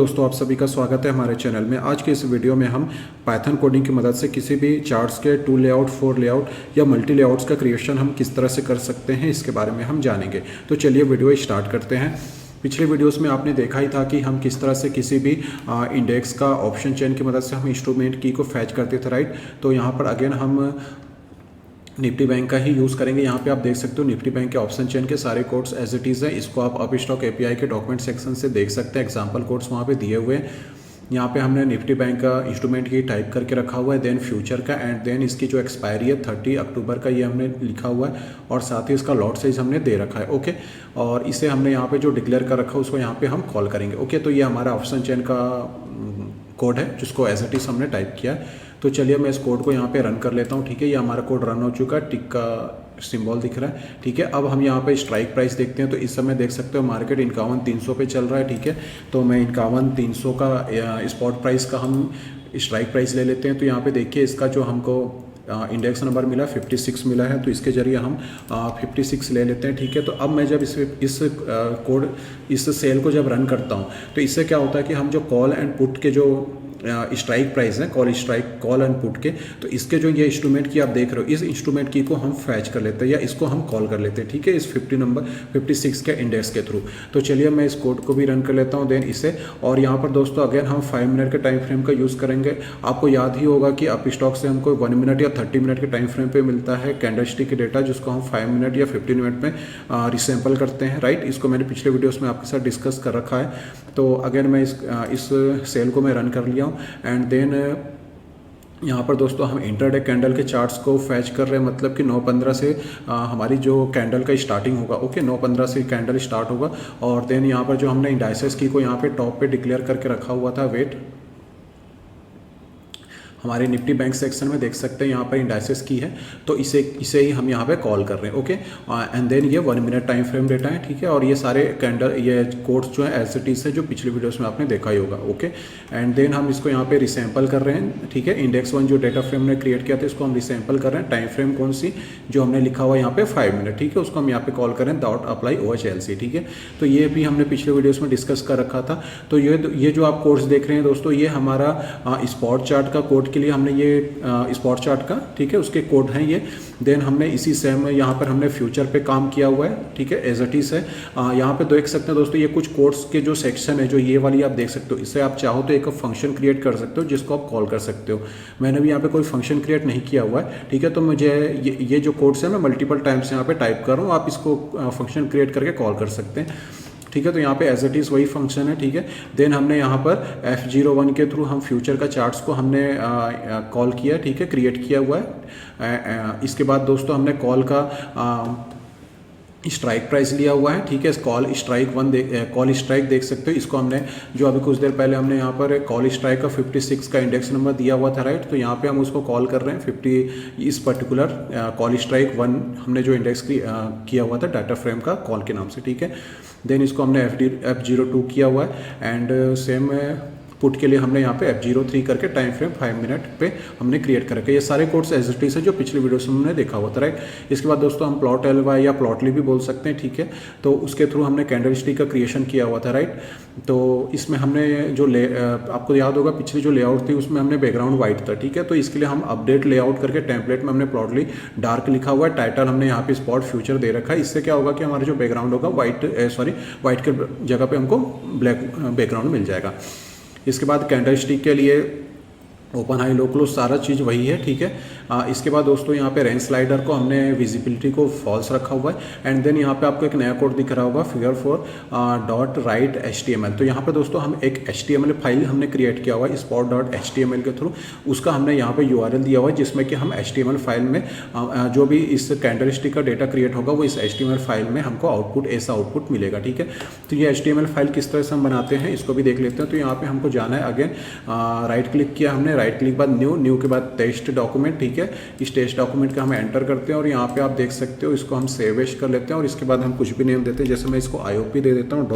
दोस्तों, आप सभी का स्वागत है हमारे चैनल में। आज के इस वीडियो में हम पाइथन कोडिंग की मदद से किसी भी चार्ट्स के 2 लेआउट, 4 लेआउट या मल्टी लेआउट्स का क्रिएशन हम किस तरह से कर सकते हैं, इसके बारे में हम जानेंगे। तो चलिए वीडियो स्टार्ट करते हैं। पिछले वीडियोस में आपने देखा ही था कि हम किस तरह से किसी भी इंडेक्स का ऑप्शन चेन की मदद से हम इंस्ट्रूमेंट की को फैच करते थे, राइट। तो यहाँ पर अगेन हम निफ्टी बैंक का ही यूज़ करेंगे। यहाँ पे आप देख सकते हो निफ्टी बैंक के ऑप्शन चेन के सारे कोड्स एज इट इज़ है। इसको आप अपस्टॉक एपीआई के डॉक्यूमेंट सेक्शन से देख सकते हैं। एग्जांपल कोड्स वहाँ पे दिए हुए हैं। यहाँ पे हमने निफ्टी बैंक का इंस्ट्रूमेंट की टाइप करके रखा हुआ है, देन फ्यूचर का, एंड देन इसकी जो एक्सपायरी है 30 अक्टूबर का, ये हमने लिखा हुआ है, और साथ ही इसका लॉट साइज हमने दे रखा है। ओके, और इसे हमने यहाँ पे जो डिक्लेयर कर रखा है उसको यहाँ पे हम कॉल करेंगे। ओके, तो ये हमारा ऑप्शन चेन का कोड है जिसको एज इट इज़ हमने टाइप किया है। तो चलिए मैं इस कोड को यहाँ पे रन कर लेता हूँ। ठीक है, ये हमारा कोड रन हो चुका है, टिक का सिंबल दिख रहा है। ठीक है, अब हम यहाँ पे स्ट्राइक प्राइस देखते हैं। तो इस समय देख सकते हो मार्केट 51,300 पे चल रहा है। ठीक है, तो मैं 51,300 का स्पॉट प्राइस का हम स्ट्राइक प्राइस ले लेते हैं। तो यहाँ पे देखिए इसका जो हमको इंडेक्स नंबर मिला 56 मिला है, तो इसके जरिए हम 56 ले लेते हैं। ठीक है, तो अब मैं जब इस सेल को जब रन करता हूँ तो इससे क्या होता है कि हम जो कॉल एंड पुट के जो स्ट्राइक प्राइस है, कॉल एंड पुट के, तो इसके जो ये इंस्ट्रूमेंट की आप देख रहे हो, इस इंस्ट्रूमेंट की को हम फैच कर लेते हैं या इसको हम कॉल कर लेते हैं। ठीक है, इस 56 के इंडेक्स के थ्रू। तो चलिए मैं इस कोड को भी रन कर लेता हूँ, देन इसे। और यहाँ पर दोस्तों अगेन हम 5 मिनट के टाइम फ्रेम का यूज़ करेंगे। आपको याद ही होगा कि अप स्टॉक से हमको 1 मिनट या 30 मिनट के टाइम फ्रेम पे मिलता है कैंडलस्टिक के डेटा, जिसको हम 5 मिनट या 15 मिनट में रिसैम्पल करते हैं, राइट। इसको मैंने पिछले वीडियोस में आपके साथ डिस्कस कर रखा है। तो अगेन मैं इस सेल को मैं रन कर लिया हूँ, एंड देन यहाँ पर दोस्तों हम इंटरडे कैंडल के चार्ट्स को फैच कर रहे हैं। मतलब कि 9:15 से हमारी जो कैंडल का स्टार्टिंग होगा। ओके, 9:15 से कैंडल स्टार्ट होगा, और देन यहाँ पर जो हमने इंडाइसेस की को यहाँ पे टॉप पे डिक्लेयर करके रखा हुआ था, वेट हमारे निफ्टी बैंक सेक्शन में देख सकते हैं यहाँ पर इंडाइसेस की है। तो इसे ही हम यहाँ पे कॉल कर रहे हैं। ओके, एंड देन ये 1 मिनट टाइम फ्रेम डेटा है। ठीक है, और ये सारे ये कोड्स जो है एज इट इज है, जो पिछले वीडियोस में आपने देखा ही होगा। ओके, एंड देन हम इसको यहाँ पे रिसैम्पल कर रहे हैं। ठीक है, इंडेक्स 1 जो डेटा फ्रेम ने क्रिएट किया था इसको हम रिसैम्पल कर रहे हैं। टाइम फ्रेम कौन सी, जो हमने लिखा हुआ यहाँ पे 5 मिनट। ठीक है, उसको हम यहाँ पे कॉल करें डॉट अप्लाई OHLC। ठीक है, तो ये भी हमने पिछले वीडियोस में डिस्कस कर रखा था। तो ये जो आप कोड्स देख रहे हैं दोस्तों, ये हमारा स्पॉट चार्ट का कोड के लिए हमने ये स्पॉट चार्ट का, ठीक है, उसके कोड हैं ये। देन हमने इसी सेम यहाँ पर हमने फ्यूचर पे काम किया हुआ है। ठीक है, एज इट इज है। यहाँ पे देख सकते हैं दोस्तों, ये कुछ कोड्स के जो सेक्शन है, जो ये वाली आप देख सकते हो, इससे आप चाहो तो एक फंक्शन क्रिएट कर सकते हो जिसको आप कॉल कर सकते हो। मैंने भी यहाँ पे कोई फंक्शन क्रिएट नहीं किया हुआ है। ठीक है, तो मुझे ये जो कोड्स है मैं मल्टीपल टाइम्स यहाँ पे टाइप कर रहा हूँ, आप इसको फंक्शन क्रिएट करके कॉल कर सकते हैं। ठीक है, तो यहाँ पे एज इट इज़ वही फंक्शन है। ठीक है, देन हमने यहाँ पर F01 के थ्रू हम फ्यूचर का चार्ट्स को हमने कॉल किया। ठीक है, क्रिएट किया हुआ है। इसके बाद दोस्तों हमने कॉल का स्ट्राइक प्राइस लिया हुआ है। ठीक है, कॉल स्ट्राइक देख सकते हो। इसको हमने जो अभी कुछ देर पहले हमने यहाँ पर कॉल स्ट्राइक का 56 का इंडेक्स नंबर दिया हुआ था, राइट। तो यहाँ पे हम उसको कॉल कर रहे हैं 50, इस पर्टिकुलर कॉल स्ट्राइक 1 हमने जो इंडेक्स किया हुआ था डाटा फ्रेम का कॉल के नाम से। ठीक है, देन इसको हमने F02 किया हुआ है, एंड सेम पुट के लिए हमने यहाँ पे F03 करके टाइम फ्रेम 5 मिनट पे हमने क्रिएट कर रखे। ये सारे कोड्स एज इट इज है जो पिछले वीडियो से हमने देखा हुआ था, राइट। इसके बाद दोस्तों हम प्लॉट LY या प्लॉटली भी बोल सकते हैं। ठीक है, तो उसके थ्रू हमने कैंडलस्टिक का क्रिएशन किया हुआ था, राइट। तो इसमें हमने जो आपको याद होगा पिछली जो लेआउट थी उसमें हमने बैकग्राउंड व्हाइट था। ठीक है, तो इसके लिए हम अपडेट लेआउट करके टेम्पलेट में हमने प्लॉटली डार्क लिखा हुआ है। टाइटल हमने यहाँ पे स्पॉट फ्यूचर दे रखा है। इससे क्या होगा कि हमारा जो बैकग्राउंड होगा व्हाइट के जगह पे हमको ब्लैक बैकग्राउंड मिल जाएगा। इसके बाद कैंडलस्टिक के लिए ओपन हाई लो क्लोज सारा चीज़ वही है। ठीक है, इसके बाद दोस्तों यहाँ पे रेंज स्लाइडर को हमने विजिबिलिटी को फॉल्स रखा हुआ है, एंड देन यहाँ पे आपको एक नया कोड दिख रहा होगा फिगर 4 .write.html। तो यहाँ पे दोस्तों हम एक HTML फाइल हमने क्रिएट किया हुआ है spot.html के थ्रू। उसका हमने यहाँ पे URL दिया हुआ है जिसमें कि हम HTML फाइल में जो भी इस कैंडलस्टिक का डेटा क्रिएट होगा वो इस HTML फाइल में हमको ऐसा आउटपुट मिलेगा। ठीक है, तो ये HTML फाइल किस तरह से हम बनाते हैं इसको भी देख लेते हैं। तो यहाँ पे हमको जाना है, अगेन राइट क्लिक किया हमने, राइट क्लिक बाद न्यू के बाद टेस्ट डॉक्यूमेंट। ठीक है, इस टेस्ट डॉक्यूमेंट का हम एंटर करते हैं, और यहाँ पे आप देख सकते हो इसको हम सेव कर लेते हैं, और इसके बाद हम कुछ भी नेम देते हैं। जैसे मैं इसको IOP दे देता हूँ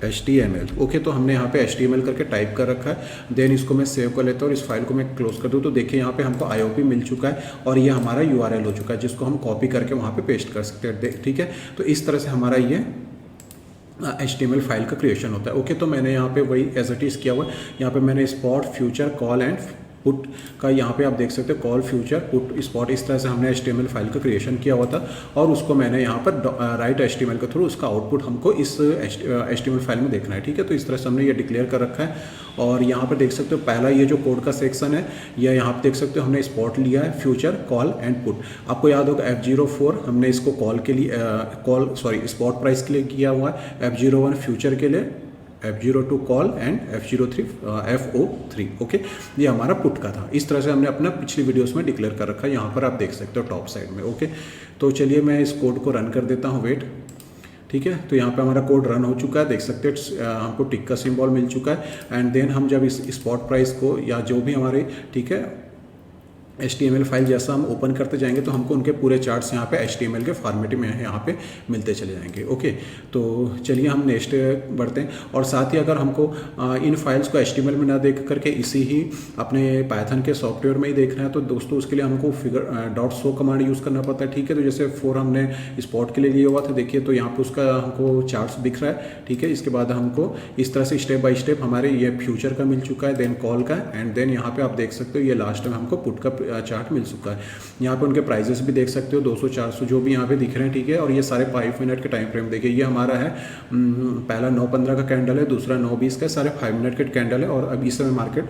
.html। ओके, तो हमने यहाँ पे HTML करके टाइप कर रखा है। देन इसको मैं सेव कर लेता हूँ और इस फाइल को मैं क्लोज कर दूँ। तो देखिए यहाँ पे हमको IOP मिल चुका है, और ये हमारा URL हो चुका है जिसको हम कॉपी करके वहाँ पे पेस्ट कर सकते हैं। ठीक है, तो इस तरह से हमारा ये HTML फाइल का क्रिएशन होता है। ओके, तो मैंने यहाँ पे वही एज इट इज़ किया हुआ है। यहाँ पे मैंने spot, future, call and put का यहाँ पे आप देख सकते हो, कॉल, फ्यूचर, पुट, स्पॉट, इस तरह से हमने HTML फाइल का क्रिएशन किया हुआ था और उसको मैंने यहाँ पर राइट HTML के थ्रू उसका आउटपुट हमको इस HTML फाइल में देखना है। ठीक है, तो इस तरह से हमने ये डिक्लेयर कर रखा है। और यहाँ पर देख सकते हो पहला ये जो कोड का सेक्शन है, या यहाँ पर देख सकते हो हमने स्पॉट लिया है, फ्यूचर, कॉल एंड पुट। आपको याद होगा F04 हमने इसको कॉल के लिए स्पॉट प्राइस के लिए किया हुआ है, F01 फ्यूचर के लिए, F02 call and F03 FO3। Okay, ये हमारा पुट का था। इस तरह से हमने अपना पिछली वीडियोस में डिक्लेयर कर रखा है, यहाँ पर आप देख सकते हो टॉप साइड में। ओके, तो चलिए मैं इस कोड को रन कर देता हूँ, वेट। ठीक है, तो यहाँ पे हमारा कोड रन हो चुका है, देख सकते हैं हमको टिक का सिंबल मिल चुका है। एंड देन हम जब इस स्पॉट प्राइस को या जो भी हमारे, ठीक है, HTML फाइल जैसा हम ओपन करते जाएंगे तो हमको उनके पूरे चार्ट्स यहाँ पे HTML के फॉर्मेट में यहाँ पे मिलते चले जाएंगे। ओके, तो चलिए हम नेक्स्ट बढ़ते हैं। और साथ ही अगर हमको इन फाइल्स को HTML में ना देख करके इसी ही अपने पाइथन के सॉफ्टवेयर में ही देखना है तो दोस्तों उसके लिए हमको .show कमांड यूज़ करना पड़ता है। ठीक है, तो जैसे 4 हमने स्पॉट के लिए लिया हुआ था, देखिए तो यहाँ पर उसका हमको चार्ट्स दिख रहा है। ठीक है, इसके बाद हमको इस तरह से स्टेप बाय स्टेप हमारे ये फ्यूचर का मिल चुका है, देन कॉल का, एंड देन यहाँ पे आप देख सकते हो ये लास्ट में हमको पुट का चार्ट मिल चुका है। यहाँ पे उनके प्राइजेस भी देख सकते हो, 200 400 जो भी यहाँ पे दिख रहे हैं। ठीक है, और ये सारे 5 मिनट के टाइम फ्रेम देखिए, ये हमारा है पहला 9:15 का कैंडल है, दूसरा 9:20 का, सारे 5 मिनट के कैंडल है। और अभी इस समय मार्केट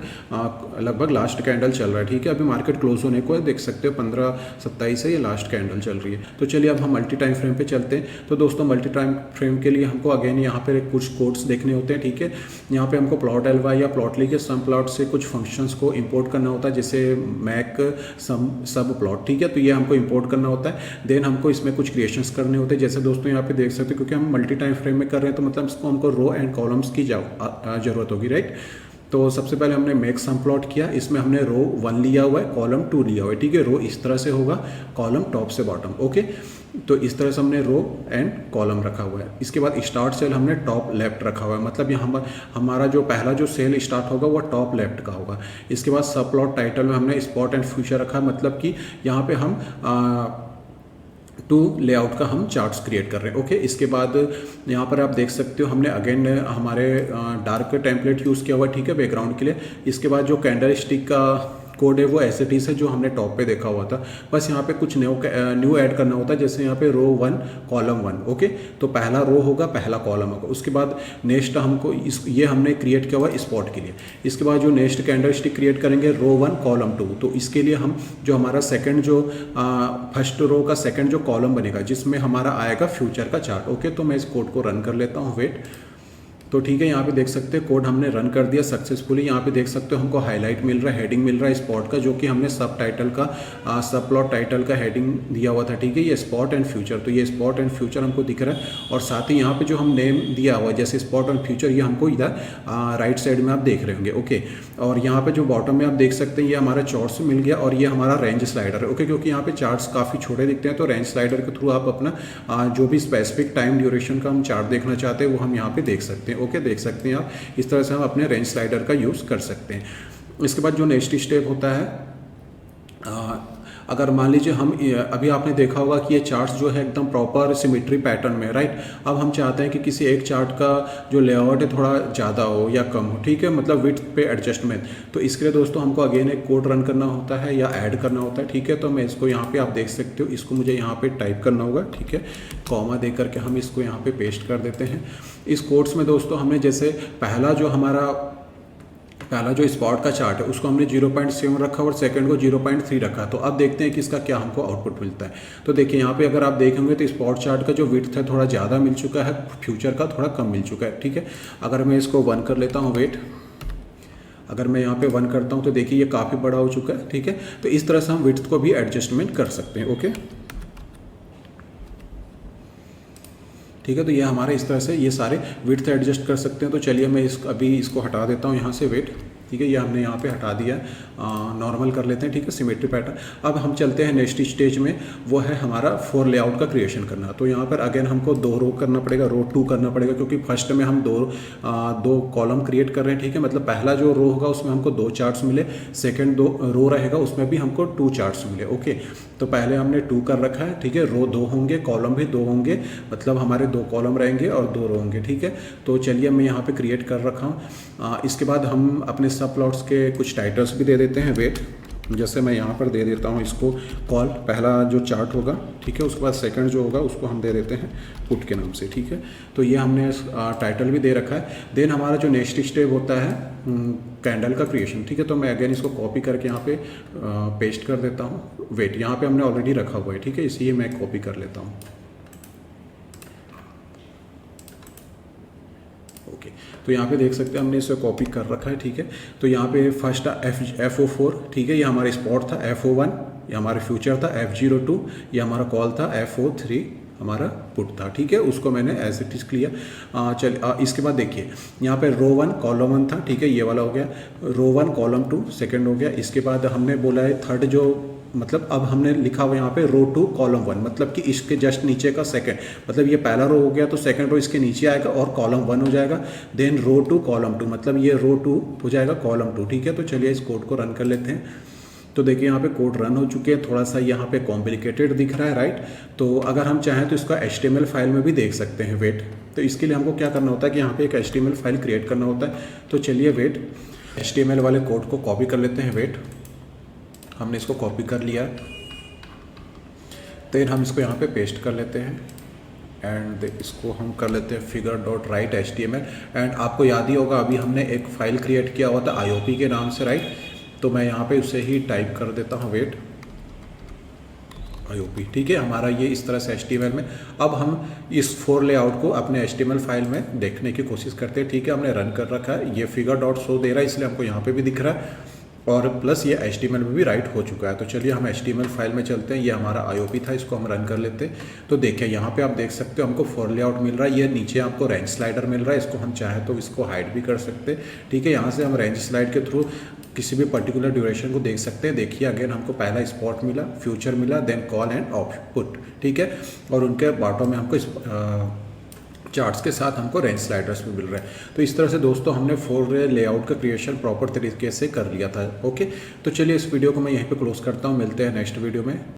लगभग लास्ट कैंडल चल रहा है। ठीक है, अभी मार्केट क्लोज होने को है, देख सकते हो 15:27 है, ये लास्ट कैंडल चल रही है। तो चलिए अब हम मल्टी टाइम फ्रेम पे चलते हैं। तो दोस्तों मल्टी टाइम फ्रेम के लिए हमको अगेन यहाँ पे कुछ कोड्स देखने होते हैं। ठीक है, यहाँ पे हमको प्लॉट ly या प्लॉटली के सम प्लॉट से कुछ फंक्शंस को इंपोर्ट करना होता है, जैसे मैक सब प्लॉट। ठीक है, तो ये हमको इंपोर्ट करना होता है। देन हमको इसमें कुछ क्रिएशंस करने होते हैं, जैसे दोस्तों यहाँ पे देख सकते हो, क्योंकि हम मल्टी टाइम फ्रेम में कर रहे हैं तो मतलब इसको हमको रो एंड कॉलम्स की जरूरत होगी, राइट। तो सबसे पहले हमने मेक सम प्लॉट किया, इसमें हमने रो 1 लिया हुआ है, कॉलम 2 लिया हुआ है। ठीक है, रो इस तरह से होगा, कॉलम टॉप से बॉटम। ओके, तो इस तरह से हमने रो एंड कॉलम रखा हुआ है। इसके बाद स्टार्ट सेल हमने टॉप लेफ्ट रखा हुआ है, मतलब यहाँ हमारा जो पहला जो सेल स्टार्ट होगा वो टॉप लेफ्ट का होगा। इसके बाद सब प्लॉट टाइटल में हमने स्पॉट एंड फ्यूचर रखा है, मतलब कि यहाँ पे हम 2 लेआउट का हम चार्ट्स क्रिएट कर रहे हैं। ओके, इसके बाद यहाँ पर आप देख सकते हो हमने अगेन हमारे डार्क टेम्पलेट यूज़ किया हुआ है। ठीक है, बैकग्राउंड के लिए। इसके बाद जो कैंडल स्टिक का कोड है वो एज इट इज़ है जो हमने टॉप पे देखा हुआ था, बस यहाँ पे कुछ न्यू ऐड करना होता है, जैसे यहाँ पे रो 1 कॉलम 1। ओके, तो पहला रो होगा, पहला कॉलम होगा। उसके बाद नेक्स्ट हमको ये हमने क्रिएट किया हुआ स्पॉट के लिए। इसके बाद जो नेक्स्ट कैंडल स्टिक क्रिएट करेंगे रो 1 कॉलम 2, तो इसके लिए हम जो हमारा सेकेंड जो फर्स्ट रो का सेकेंड जो कॉलम बनेगा जिसमें हमारा आएगा फ्यूचर का चार्ट। ओके, तो मैं इस कोड को रन कर लेता हूँ, वेट। तो ठीक है, यहाँ पे देख सकते हैं कोड हमने रन कर दिया सक्सेसफुली। यहाँ पे देख सकते हो हमको हाईलाइट मिल रहा है, हेडिंग मिल रहा है स्पॉट का, जो कि हमने सब टाइटल का सब प्लॉट टाइटल का हेडिंग दिया हुआ था। ठीक है, ये स्पॉट एंड फ्यूचर, तो ये स्पॉट एंड फ्यूचर हमको दिख रहा है। और साथ ही यहाँ पे जो हम नेम दिया हुआ है जैसे स्पॉट एंड फ्यूचर, ये हमको इधर राइट साइड में आप देख रहे होंगे। ओके, और यहाँ पे जो बॉटम में आप देख सकते हैं ये हमारा चार्ट्स मिल गया, और ये हमारा रेंज स्लाइडर है। ओके, क्योंकि यहाँ पे चार्ट्स काफ़ी छोटे दिखते हैं, तो रेंज स्लाइडर के थ्रू आप अपना जो भी स्पेसिफिक टाइम ड्यूरेशन का हम चार्ट देखना चाहते हैं वो हम यहाँ पे देख सकते हैं। ओके, देख सकते हैं आप, इस तरह से हम अपने रेंज स्लाइडर का यूज़ कर सकते हैं। इसके बाद जो नेक्स्ट स्टेप होता है, अगर मान लीजिए हम अभी आपने देखा होगा कि ये चार्ट्स जो है एकदम प्रॉपर सिमेट्री पैटर्न में, राइट। अब हम चाहते हैं कि किसी एक चार्ट का जो लेआउट है थोड़ा ज़्यादा हो या कम हो। ठीक है, मतलब विड्थ पे एडजस्टमेंट। तो इसके लिए दोस्तों हमको अगेन एक कोड रन करना होता है या ऐड करना होता है। ठीक है, तो मैं इसको यहाँ पे आप देख सकते हो, इसको मुझे यहाँ पे टाइप करना होगा। ठीक है, कॉमा दे करके हम इसको यहाँ पे पेस्ट कर देते हैं। इस कोड्स में दोस्तों हमने जैसे पहला जो स्पॉट का चार्ट है उसको हमने 0.7 रखा और सेकंड को 0.3 रखा। तो अब देखते हैं कि इसका क्या हमको आउटपुट मिलता है। तो देखिए यहाँ पे अगर आप देखेंगे तो स्पॉट चार्ट का जो विड्थ है थोड़ा ज़्यादा मिल चुका है, फ्यूचर का थोड़ा कम मिल चुका है। ठीक है, अगर मैं इसको 1 कर लेता हूँ, वेट, अगर मैं यहाँ पे 1 करता हूँ तो देखिए ये काफ़ी बड़ा हो चुका है। ठीक है, तो इस तरह से हम विड्थ को भी एडजस्टमेंट कर सकते हैं। ओके, ठीक है, तो ये हमारे इस तरह से ये सारे विड्थ एडजस्ट कर सकते हैं। तो चलिए मैं अभी इसको हटा देता हूँ यहाँ से, वेट, ठीक है, ये हमने यहाँ पे हटा दिया, नॉर्मल कर लेते हैं, ठीक है, सिमेट्री पैटर्न। अब हम चलते हैं नेक्स्ट स्टेज में, वो है हमारा 4 लेआउट का क्रिएशन करना। तो यहाँ पर अगेन हमको 2 रो करना पड़ेगा, रो 2 करना पड़ेगा, क्योंकि फर्स्ट में हम दो कॉलम क्रिएट कर रहे हैं, ठीक है, मतलब पहला जो रो होगा उसमें हमको 2 चार्ट्स मिले, सेकेंड 2 रो रहेगा उसमें भी हमको 2 चार्ट्स मिले। ओके, तो पहले हमने 2 कर रखा है, ठीक है, रो 2 होंगे, कॉलम भी 2 होंगे, मतलब हमारे 2 कॉलम रहेंगे और 2 रो होंगे, ठीक है। तो चलिए मैं यहाँ पे क्रिएट कर रखा हूँ। इसके बाद हम अपने सब प्लॉट्स के कुछ टाइटल्स भी दे देते हैं। वेट, जैसे मैं यहाँ पर दे देता हूँ इसको कॉल, पहला जो चार्ट होगा, ठीक है, उसके बाद सेकंड जो होगा उसको हम दे देते हैं पुट के नाम से, ठीक है। तो ये हमने टाइटल भी दे रखा है। देन हमारा जो नेक्स्ट स्टेप होता है कैंडल का क्रिएशन, ठीक है। तो मैं अगेन इसको कॉपी करके यहाँ पे पेस्ट कर देता हूँ। वेट, यहाँ पे हमने ऑलरेडी रखा हुआ है, ठीक है, इसलिए मैं कॉपी कर लेता हूँ। ओके, तो यहाँ पे देख सकते हैं हमने इसे कॉपी कर रखा है, ठीक है। तो यहाँ पे फर्स्ट FO4, ठीक है, ये हमारा स्पॉट था। FO1 ये हमारा फ्यूचर था। F02 ये हमारा कॉल था। FO3 हमारा पुट था, ठीक है, उसको मैंने एज इट इज किया। इसके बाद देखिए यहाँ पे रो 1 कॉलम 1 था, ठीक है, ये वाला हो गया। रो 1 कॉलम 2 सेकंड हो गया। इसके बाद हमने बोला है थर्ड जो, मतलब अब हमने लिखा हुआ यहाँ पे रो 2 कॉलम 1, मतलब कि इसके जस्ट नीचे का सेकंड, मतलब ये पहला रो हो गया तो सेकंड रो इसके नीचे आएगा और कॉलम 1 हो जाएगा। देन रो 2 कॉलम 2, मतलब ये रो 2 हो जाएगा कॉलम 2, ठीक है। तो चलिए इस कोड को रन कर लेते हैं। तो देखिए यहाँ पे कोड रन हो चुके हैं, थोड़ा सा यहाँ पे कॉम्प्लिकेटेड दिख रहा है, राइट। तो अगर हम चाहें तो इसका HTML फाइल में भी देख सकते हैं। वेट, तो इसके लिए हमको क्या करना होता है कि यहाँ पे एक HTML फाइल क्रिएट करना होता है। तो चलिए वेट, HTML वाले कोड को कॉपी कर लेते हैं। वेट, हमने इसको कॉपी कर लिया, देन हम इसको यहाँ पे पेस्ट कर लेते हैं एंड इसको हम कर लेते हैं figure.write HTML। एंड आपको याद ही होगा अभी हमने एक फाइल क्रिएट किया हुआ था IOP के नाम से, राइट। तो मैं यहाँ पे उसे ही टाइप कर देता हूँ। वेट, IOP, ठीक है, हमारा ये इस तरह से HTML में। अब हम इस 4 लेआउट को अपने HTML फाइल में देखने की कोशिश करते हैं, ठीक है। हमने रन कर रखा है, ये figure.show दे रहा है, इसलिए हमको यहाँ पे भी दिख रहा है और प्लस ये HTML में भी राइट हो चुका है। तो चलिए हम HTML फाइल में चलते हैं। ये हमारा IOP था, इसको हम रन कर लेते हैं। तो देखिए यहाँ पे आप देख सकते हो हमको 4 लेआउट मिल रहा है। ये नीचे आपको रेंज स्लाइडर मिल रहा है, इसको हम चाहे तो इसको हाइड भी कर सकते हैं, ठीक है। यहाँ से हम रेंज स्लाइड के थ्रू किसी भी पर्टिकुलर ड्यूरेशन को देख सकते हैं। देखिए अगेन हमको पहला स्पॉट मिला, फ्यूचर मिला, देन कॉल एंड आउटपुट, ठीक है। और उनके बाटों में हमको चार्ट्स के साथ हमको रेंज स्लाइडर्स भी मिल रहे हैं। तो इस तरह से दोस्तों हमने 4 लेआउट का क्रिएशन प्रॉपर तरीके से कर लिया था। ओके, तो चलिए इस वीडियो को मैं यहीं पे क्लोज करता हूँ, मिलते हैं नेक्स्ट वीडियो में।